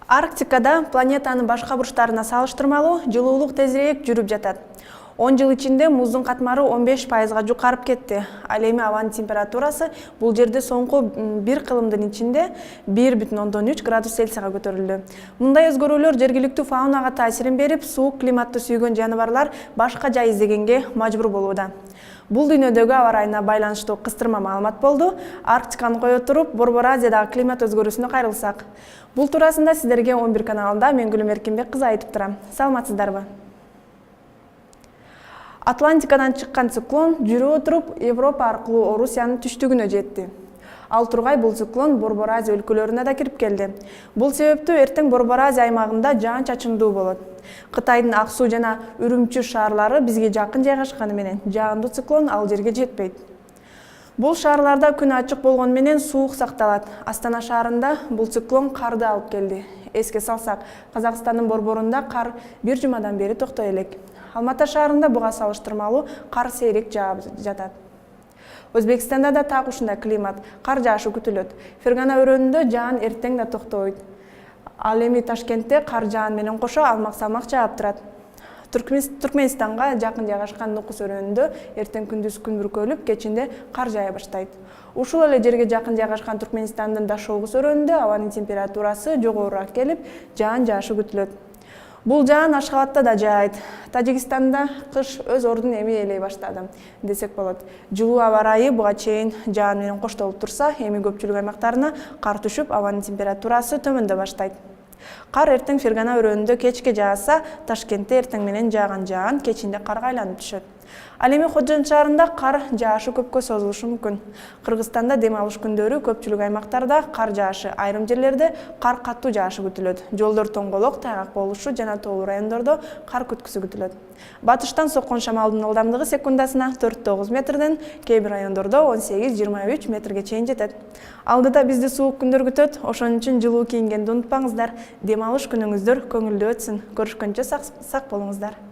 Арктикада планетанын башка бурчтарына салыштырмалуу жылуулук тезирээк жүрүп жатат. 10 жыл ичинде муздун катмары 15%га жукарып кетти. Ал эми абанын температурасы бул жерде соңку бир кылымдын ичинде 1,3 градус Цельсийга көтөрүлдү. Мындай өзгөрүүлөр жергиликтүү фаунага таасирин берип, суук климатты сүйгөн жаныбарлар башка жай издегенге мажбур болууда. Бул дүйнөдөгү аба ырайына байланыштуу кыстырма маалымат болду. Арктиканы кое туруп, Борбор Азиядагы климат өзгөрүүсүнө кайрылсак. Бул туурасында сиздерге 11 каналында мен Гүлүм Эркинбек кызы айтып турам. Саламатсыздарбы? Атлантикадан чыккан циклон жүрүп отуруп Европа аркылуу Орусиянын түштүгүнө жетти. Ал тургай бул циклон Борбор Азия өлкөлөрүнө да кирип келди. Бул себептүү эртең Борбор Азия аймагында жаан-чачындуу болот. Кытайдын Ак Суу жана Үрүмчү шаарлары бизге жакын жайгашканы менен жаандуу циклон ал жерге жетпейт. Бул шаарларда күн ачык болгону менен суук сакталат. Астана шаарында бул циклон карды алып келди. Эске салсак, Казакстандын борборунда кар бир жумадан бери токтой элек. Алматы шаарында буга салыштырмалуу кар сейрек жаап жатат. Өзбекстанда да так ушундай климат, кар жаашы күтүлөт. Фергана өрөөнүндө жаан эртең да токтойт. Ал эми Ташкентте кар жаан менен кошо алмак-салмак жаап турат. Түркменистанга жакын жайгашкан Нукус өрөөнүндө эртең күндүз күн бүркөлүп, кечинде кар жая баштайт. Ушул эле жерге жакын жайгашкан Түркменистандын Дашогуз өрөөнүндө абанын температурасы жогорураак келип, жаан жаашы күтүлөт. Бул жаан Ашхабадта да жаайт. Тажикстанда кыш өз ордун эми ээлей баштады десек болот. Жылуу аба ырайы буга чейин жаан менен коштолуп турса, эми көпчүлүк аймактарына кар түшүп, абанын температурасы төмөндөй баштайт. Кар эртең Фергана өрөөнүндө кечке жааса, Ташкентте эртең менен жааган жаан кечинде карга айланып түшөт. Ал эми Ходжент шаарында кар жаашы көпкө созулушу мүмкүн. Кыргызстанда дем алыш күндөрү көпчүлүк аймактарда кар жаашы, айрым жерлерде кар катуу жаашы күтүлөт. Жолдор тоңголок, тайгак болушу жана тоолуу райондордо кар күткүсү күтүлөт. Батыштан соккон шамалдын ылдамдыгы секундасына 4-9 метрден, кээ бир райондордо 18-23 метрге чейин жетет. Алдыда бизди суук күндөр күтөт, ошон үчүн жылуу кийингенди унутпаңыздар. Дем алыш күнүңүздөр көңүлдүү өтсүн. Көрүшкөнчө сак болуңуздар.